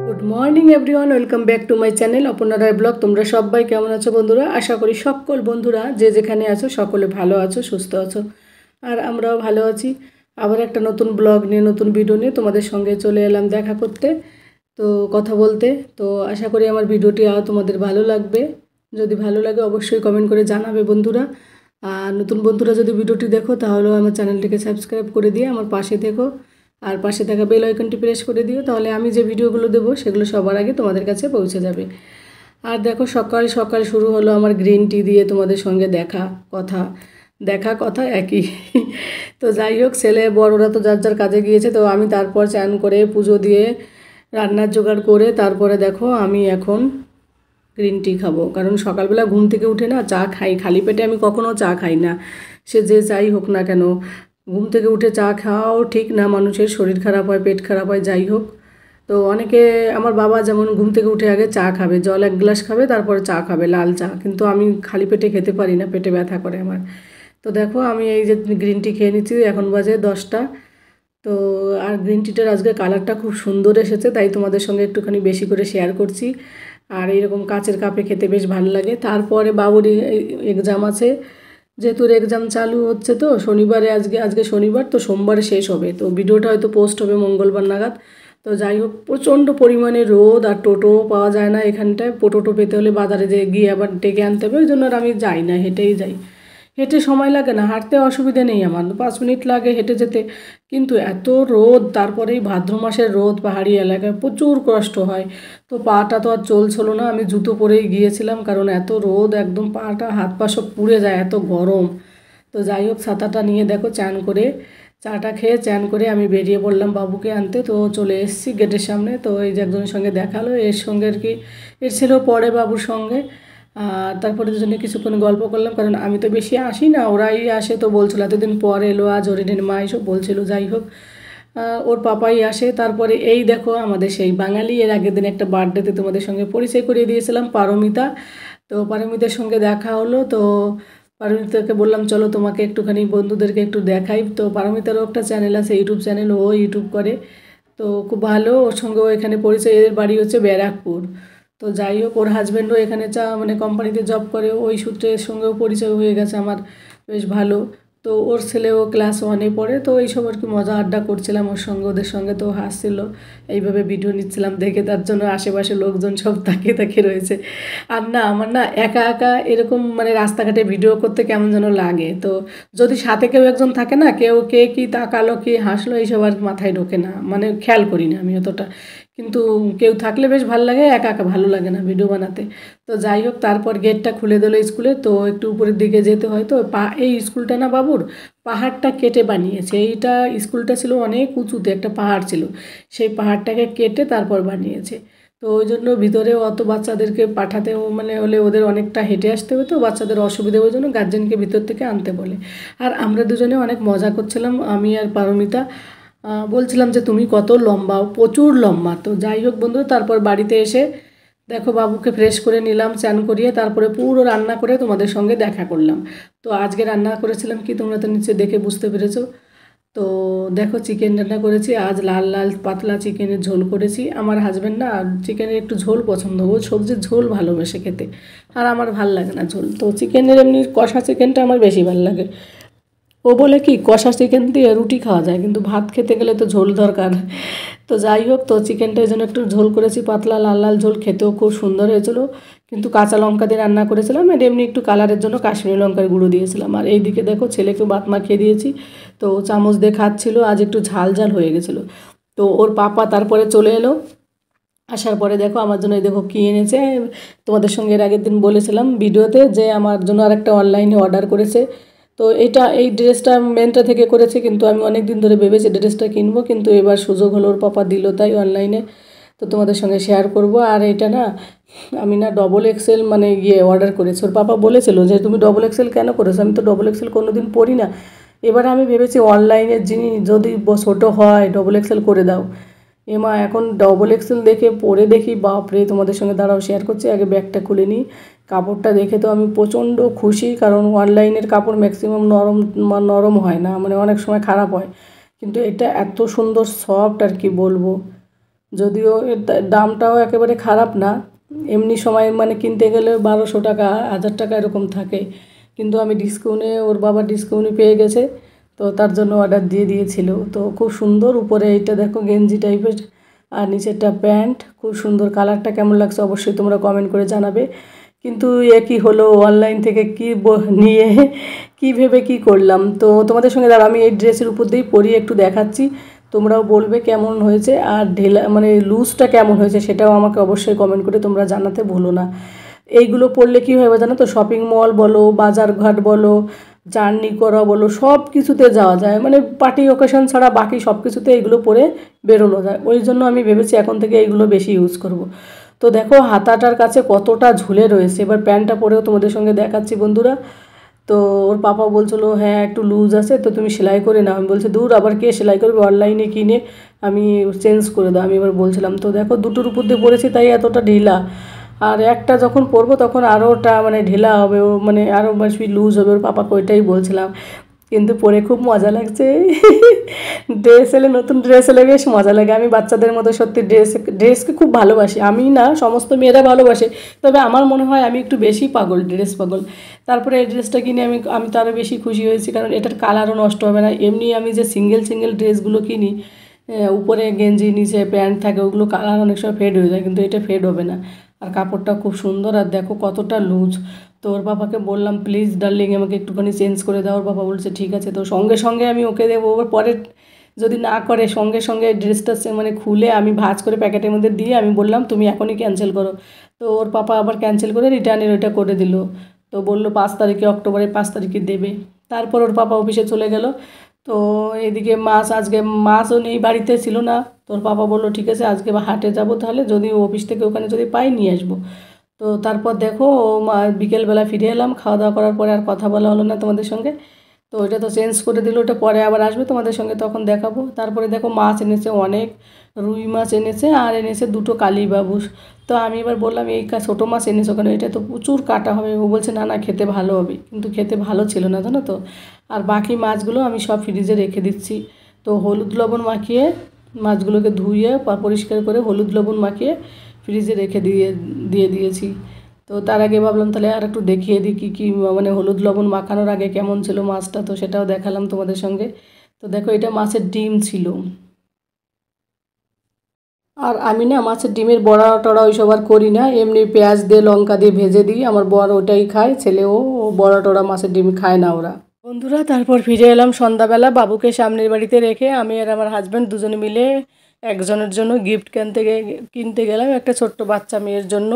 Good morning everyone, welcome back to my channel Aparna Roy blog. তোমরা সবাই কেমন আছো বন্ধুরা? আশা করি সকল বন্ধুরা যে যেখানে আছো সকলে ভালো আছো, সুস্থ আছো, আর আমরাও ভালো আছি। আবার একটা নতুন ব্লগ নিয়ে, নতুন ভিডিও নিয়ে তোমাদের সঙ্গে চলে এলাম দেখা করতে, তো কথা বলতে। তো আশা করি আমার ভিডিওটি তোমাদের ভালো লাগবে। যদি ভালো লাগে অবশ্যই কমেন্ট করে জানাবে বন্ধুরা। আর নতুন বন্ধুরা যদি ভিডিওটি দেখো তাহলেও আমার চ্যানেলটিকে সাবস্ক্রাইব করে দিয়ে আমার পাশে থেকো, আর পাশে থাকা বেল আইকনটি প্রেস করে দিও, তাহলে আমি যে ভিডিওগুলো দেবো সেগুলো সবার আগে তোমাদের কাছে পৌঁছে যাবে। আর দেখো, সকাল সকাল শুরু হলো আমার গ্রিন টি দিয়ে তোমাদের সঙ্গে দেখা কথা একই। তো যাই হোক, ছেলে বড়রা তো যার যার কাজে গিয়েছে, তো আমি তারপর চান করে পুজো দিয়ে রান্নার জোগাড় করে তারপরে দেখো আমি এখন গ্রিন টি খাবো। কারণ সকালবেলা ঘুম থেকে উঠে না চা খাই, খালি পেটে আমি কখনও চা খাই না, সে যে চাই হোক না কেন। ঘুম থেকে উঠে চা খাওয়াও ঠিক না, মানুষের শরীর খারাপ হয়, পেট খারাপ হয়, যাই হোক। তো অনেকে, আমার বাবা যেমন ঘুম থেকে উঠে আগে চা খাবে, জল 1 গ্লাস খাবে, তারপরে চা খাবে, লাল চা। কিন্তু আমি খালি পেটে খেতে পারি না, পেটে ব্যথা করে আমার। তো দেখো আমি এই যে গ্রিন টি খেয়ে নিচ্ছি, এখন বাজে 10টা। তো আর গ্রিন টিটার আজকে কালারটা খুব সুন্দর এসেছে, তাই তোমাদের সঙ্গে একটুখানি বেশি করে শেয়ার করছি। আর এইরকম কাচের কাপে খেতে বেশ ভালো লাগে। তারপরে বাবুর এক্সাম আছে, যেহেতু এক্সাম চালু হচ্ছে, তো শনিবারে আজকে শনিবার, তো সোমবারে শেষ হবে। তো ভিডিওটা হয়তো পোস্ট হবে মঙ্গলবার নাগাদ। তো যাই হোক, প্রচণ্ড পরিমাণে রোদ, আর টোটো পাওয়া যায় না এখানটায়। টোটো পেতে হলে বাজারে গিয়ে আবার ডেকে আনতে হবে, ওই জন্য আর আমি যাই না, হেঁটেই যাই। হেঁটে সময় লাগে না, হাঁটতে অসুবিধে নেই আমার, 5 মিনিট লাগে হেঁটে যেতে। কিন্তু এত রোদ, তারপরেই ভাদ্র মাসের রোদ, পাহাড়ি এলাকায় প্রচুর কষ্ট হয়। তো পাটা তো আর চলছিল না, আমি জুতো পরেই গিয়েছিলাম, কারণ এত রোদ, একদম পাটা হাত পা সব পুড়ে যায়, এত গরম। তো যাই হোক, ছাতাটা নিয়ে দেখো চান করে, চাটা খেয়ে চান করে আমি বেরিয়ে পড়লাম বাবুকে আনতে। তো চলে এসেছি গেটের সামনে। তো এই যে একজনের সঙ্গে দেখালো, এর সঙ্গে আর কি এর ছিল পরে বাবুর সঙ্গে। আর তারপরে দুজনে কিছুক্ষণ গল্প করলাম, কারণ আমি তো বেশি আসি না, ওরাই আসে। তো বলছিল এতদিন পর এলো আজ হরিণের মা, এসব বলছিল। যাই হোক, ওর পাপাই আসে। তারপরে এই দেখো আমাদের সেই বাঙালি, এর আগের দিন একটা বার্থডেতে তোমাদের সঙ্গে পরিচয় করিয়ে দিয়েছিলাম, পারমিতা। তো পারমিতার সঙ্গে দেখা হলো। তো পারমিতাকে বললাম চলো তোমাকে একটুখানি বন্ধুদেরকে একটু দেখাই। তো পারমিতারও একটা চ্যানেল আছে, ইউটিউব চ্যানেল, ও ইউটিউব করে। তো খুব ভালো, ওর সঙ্গে এখানে পরিচয়। এর বাড়ি হচ্ছে ব্যারাকপুর। তো যাই হোক, ওর হাজব্যান্ডও এখানে মানে কোম্পানিতে জব করে, ওই সূত্রের সঙ্গেও পরিচয় হয়ে গেছে আমার, বেশ ভালো। তো ওর ছেলেও ক্লাস 1-এ পড়ে। তো এইসব আর কি মজা আড্ডা করছিলাম ওর সঙ্গে, ওদের সঙ্গে। তো হাসছিল, এইভাবে ভিডিও নিচ্ছিলাম দেখে, তার জন্য আশেপাশে লোকজন সব তাকিয়ে তাকিয়ে রয়েছে। আর না, আমার না একা একা এরকম মানে রাস্তাঘাটে ভিডিও করতে কেমন যেন লাগে। তো যদি সাথে কেউ একজন থাকে না, কেউ কে কি তাকালো, কি হাসলো, এইসব আর মাথায় ঢোকে না, মানে খেয়াল করি না আমি অতটা। কিন্তু কেউ থাকলে বেশ ভালো লাগে, একা একা ভালো লাগে না ভিডিও বানাতে। তো যাই হোক, তারপর গেটটা খুলে দিল স্কুলে। তো একটু উপরের দিকে যেতে হয়। তো এই স্কুলটা না বাবুর পাহাড়টা কেটে বানিয়েছে। এইটা স্কুলটা ছিল অনেক উঁচুতে, একটা পাহাড় ছিল, সেই পাহাড়টাকে কেটে তারপর বানিয়েছে। তো ওই জন্য ভিতরে অত বাচ্চাদেরকে পাঠাতেও মানে হলে ওদের অনেকটা হেঁটে আসতে হবে, তো বাচ্চাদের অসুবিধা, ওই জন্য গার্জেনকে ভিতর থেকে আনতে বলে। আর আমরা দুজনে অনেক মজা করছিলাম, আমি আর পারমিতা। বলছিলাম যে তুমি কত লম্বা, প্রচুর লম্বা। তো যাই হোক বন্ধু, তারপর বাড়িতে এসে দেখো বাবুকে ফ্রেশ করে নিলাম, চান করিয়ে, তারপরে পুরো রান্না করে তোমাদের সঙ্গে দেখা করলাম। তো আজকে রান্না করেছিলাম কি, তোমরা তো নিচে দেখে বুঝতে পেরেছো। তো দেখো, চিকেন রান্না করেছি আজ, লাল লাল পাতলা চিকেনের ঝোল করেছি। আমার হাজব্যান্ড না চিকেনের একটু ঝোল পছন্দ, ও সবজির ঝোল ভালোবাসে খেতে, আর আমার ভাল লাগে না ঝোল। তো চিকেনের এমনি কষা চিকেনটা আমার বেশি ভালো লাগে। ও বলে কি কষা চিকেন দিয়ে রুটি খাওয়া যায়, কিন্তু ভাত খেতে গেলে তো ঝোল দরকার। তো যাই হোক, তো চিকেনটা এই জন্য একটু ঝোল করেছি, পাতলা লাল লাল ঝোল, খেতেও খুব সুন্দর হয়েছিল। কিন্তু কাঁচা লঙ্কা দিয়ে রান্না করেছিলাম, আর এমনি একটু কালারের জন্য কাশ্মীরি লঙ্কার গুঁড়ো দিয়েছিলাম। আর এইদিকে দেখো ছেলেকে ভাত মাখিয়ে দিয়েছি, তো চামচ দিয়ে খাচ্ছিল, আজ একটু ঝাল ঝাল হয়ে গেছিলো। তো ওর পাপা তারপরে চলে এলো, আসার পরে দেখো আমার জন্য এই দেখো কী এনেছে। তোমাদের সঙ্গে এর আগের দিন বলেছিলাম ভিডিওতে যে আমার জন্য আরেকটা অনলাইনে অর্ডার করেছে। তো এই ড্রেসটা মেনটা থেকে করেছে, কিন্তু আমি অনেক দিন ধরে ভেবেছি ড্রেসটা কিনবো, কিন্তু এবার সুযোগ হলো, ওর পাপা দিল তাই অনলাইনে। তো তোমাদের সঙ্গে শেয়ার করব। আর এটা না আমি না XXL মানে অর্ডার করেছি। ওর পাপা বলেছিল যে তুমি XXL কেন করেছো, আমি তো XXL কোনো দিন পরি না। এবার আমি ভেবেছি অনলাইনের জিনিস যদি ছোটো হয় XXL করে দাও। এমা এখন XXL দেখে পরে দেখি, বাপরে, তোমাদের সঙ্গে দাঁড়াও শেয়ার করছি, আগে ব্যাগটা খুলে নিই। কাপড়টা দেখে তো আমি প্রচণ্ড খুশি, কারণ অনলাইনের কাপড় ম্যাক্সিমাম নরম হয় না, মানে অনেক সময় খারাপ হয়, কিন্তু এটা এত সুন্দর সফট, আর কি বলবো। যদিও এর দামটাও একেবারে খারাপ না, এমনি সময় মানে কিনতে গেলে 1200 টাকা 1000 টাকা এরকম থাকে, কিন্তু আমি ডিসকাউন্টে ওর বাবা ডিসকাউন্টে পেয়ে গেছে, তো তার জন্য অর্ডার দিয়ে দিয়েছিল। তো খুব সুন্দর, উপরে এইটা দেখো গেঞ্জি টাইপের আর নিচেরটা প্যান্ট, খুব সুন্দর। কালারটা কেমন লাগছে অবশ্যই তোমরা কমেন্ট করে জানাবে। কিন্তু একই হলো, অনলাইন থেকে কি নিয়ে কী ভেবে কী করলাম। তো তোমাদের সঙ্গে দাঁড়া আমি এই ড্রেসের উপর দিয়েই পরিয়ে একটু দেখাচ্ছি, তোমরাও বলবে কেমন হয়েছে, আর ঢেলা মানে লুজটা কেমন হয়েছে সেটাও আমাকে অবশ্যই কমেন্ট করে তোমরা জানাতে ভুলো না। এইগুলো পরলে কী হবে জানো তো, শপিং মল বলো, বাজারঘাট বলো, জার্নি করা বলো, সব কিছুতে যাওয়া যায়, মানে পার্টি ওকেশন ছাড়া বাকি সব কিছুতে এইগুলো পরে বেরোনো যায়। ওই জন্য আমি ভেবেছি এখন থেকে এইগুলো বেশি ইউজ করব। তো দেখো হাতাটার কাছে কতটা ঝুলে রয়েছে। এবার প্যান্টটা পরেও তোমাদের সঙ্গে দেখাচ্ছি বন্ধুরা। তো ওর পাপা বলছিল হ্যাঁ একটু লুজ আছে, তো তুমি সেলাই করে নাও। আমি বলছি দূর, আবার কে সেলাই করবে, অনলাইনে কিনে আমি চেঞ্জ করে দাও। আমি এবার বলছিলাম, তো দেখো দুটোর উপর দিয়ে পরেছি তাই এতটা ঢিলা, আর একটা যখন পরবো তখন আরও ওটা মানে ঢিলা হবে, ও মানে আরও বেশি লুজ হবে। ওর পাপাকে ওইটাই বলছিলাম, কিন্তু পরে খুব মজা লাগছে। ড্রেস এলে, নতুন ড্রেস এলে বেশ মজা লাগে। আমি বাচ্চাদের মতো সত্যি ড্রেসকে খুব ভালোবাসি। আমি না, সমস্ত মেয়েরা ভালোবাসে, তবে আমার মনে হয় আমি একটু বেশি পাগল, ড্রেস পাগল। তারপরে এই ড্রেসটা কিনে আমি তো আরও বেশি খুশি হয়েছি, কারণ এটার কালারও নষ্ট হবে না। এমনি আমি যে সিঙ্গেল সিঙ্গেল ড্রেসগুলো কিনি, উপরে গেঞ্জি নিচে প্যান্ট থাকে, ওগুলো কালার অনেক সময় ফেড হয়ে যায়, কিন্তু এটা ফেড হবে না। আর কাপড়টা খুব সুন্দর, আর দেখো কতটা লুজ। তো ওর বাবাকে বললাম প্লিজ ডার্লিং আমাকে একটুখানি চেঞ্জ করে দাও। ওর বাবা বলছে ঠিক আছে। তো সঙ্গে সঙ্গে আমি ওকে দেবো, ওর পরে যদি না করে সঙ্গে সঙ্গে ড্রেসটা মানে খুলে আমি ভাঁজ করে প্যাকেটের মধ্যে দিয়ে আমি বললাম তুমি এখনই ক্যান্সেল করো। তো ওর পাপা আবার ক্যান্সেল করে রিটার্নের ওইটা করে দিল। তো বললো 5 তারিখে, অক্টোবরের 5 তারিখে দেবে। তারপর ওর পাপা অফিসে চলে গেল। তো এদিকে আজকে মাছও নেই, বাড়িতে ছিল না। তোর পাপা বললো ঠিক আছে আজকে হাটে যাব, তাহলে যদি অফিস থেকে ওখানে যদি পাই নিয়ে আসবো। তো তারপর দেখো বিকেলবেলা ফিরে এলাম, খাওয়া দাওয়া করার পরে আর কথা বলা হলো না তোমাদের সঙ্গে। তো ওইটা তো চেঞ্জ করে দিল, ওটা পরে আবার আসবে তোমাদের সঙ্গে, তখন দেখাবো। তারপরে দেখো মাছ এনেছে অনেক, রুই মাছ এনেছে আর এনেছে দুটো কালীবাবুস। তো আমি এবার বললাম এই ছোটো মাছ এনেছো কেন, এটা তো প্রচুর কাটা হবে। ও বলছে না না খেতে ভালো হবে, কিন্তু খেতে ভালো ছিল না জানো তো। আর বাকি মাছগুলো আমি সব ফ্রিজে রেখে দিচ্ছি। তো হলুদ লবণ মাখিয়ে মাছগুলোকে ধুয়ে পরিষ্কার করে হলুদ লবণ মাখিয়ে ফ্রিজে রেখে দিয়ে দিয়েছি। তো তার আগে ভাবলাম তাহলে আর একটু দেখিয়ে দিই কী কী মানে হলুদ লবণ মাখানোর আগে কেমন ছিল মাছটা, তো সেটাও দেখালাম তোমাদের সঙ্গে। তো দেখো এটা মাছের ডিম ছিল। আর আমি না মাছের ডিমের বড়া টড়া ওইসব আর করি না, এমনি পেঁয়াজ দিয়ে লঙ্কা দিয়ে ভেজে দিই। আমার বর ওটাই খায়, ছেলেও বড়া টড়া মাছের ডিম খায় না ওরা। বন্ধুরা তারপর ফিরে এলাম সন্ধ্যাবেলা, বাবুকে সামনের বাড়িতে রেখে আমি আর আমার হাজব্যান্ড দুজনে মিলে একজনের জন্য গিফট কিনতে গেলাম, একটা ছোট্ট বাচ্চা মেয়ের জন্য।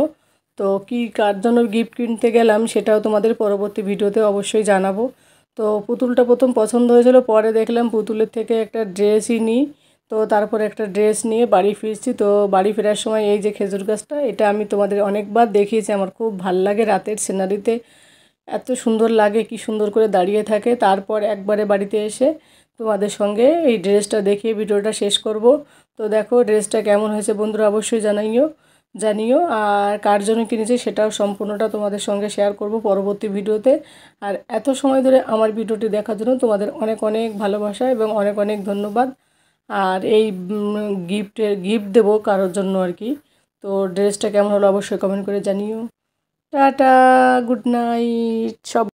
তো কি কার জন্য গিফট কিনতে গেলাম সেটাও তোমাদের পরবর্তী ভিডিওতে অবশ্যই জানাবো। তো পুতুলটা প্রথম পছন্দ হয়েছিল, পরে দেখলাম পুতুলের থেকে একটা ড্রেসই নিই। তো তারপরে একটা ড্রেস নিয়ে বাড়ি ফিরছি। তো বাড়ি ফেরার সময় এই যে খেজুর গাছটা, এটা আমি তোমাদের অনেকবার দেখিয়েছি, আমার খুব ভাল লাগে রাতের সিনারিতে, এত সুন্দর লাগে, কি সুন্দর করে দাঁড়িয়ে থাকে। তারপর একবারে বাড়িতে এসে তোমাদের সঙ্গে এই ড্রেসটা দেখিয়ে ভিডিওটা শেষ করব। তো দেখো ড্রেসটা কেমন হয়েছে বন্ধুরা অবশ্যই জানিও আর কার জন্য কিনেছি সেটাও সম্পূর্ণটা তোমাদের সঙ্গে শেয়ার করব পরবর্তী ভিডিওতে। আর এত সময় ধরে আমার ভিডিওটি দেখার জন্য তোমাদের অনেক অনেক ভালোবাসা এবং অনেক অনেক ধন্যবাদ। আর এই গিফট দেবো কারোর জন্য আর কি। তো ড্রেসটা কেমন হলো অবশ্যই কমেন্ট করে জানিও। টাটা, গুড নাইট সব।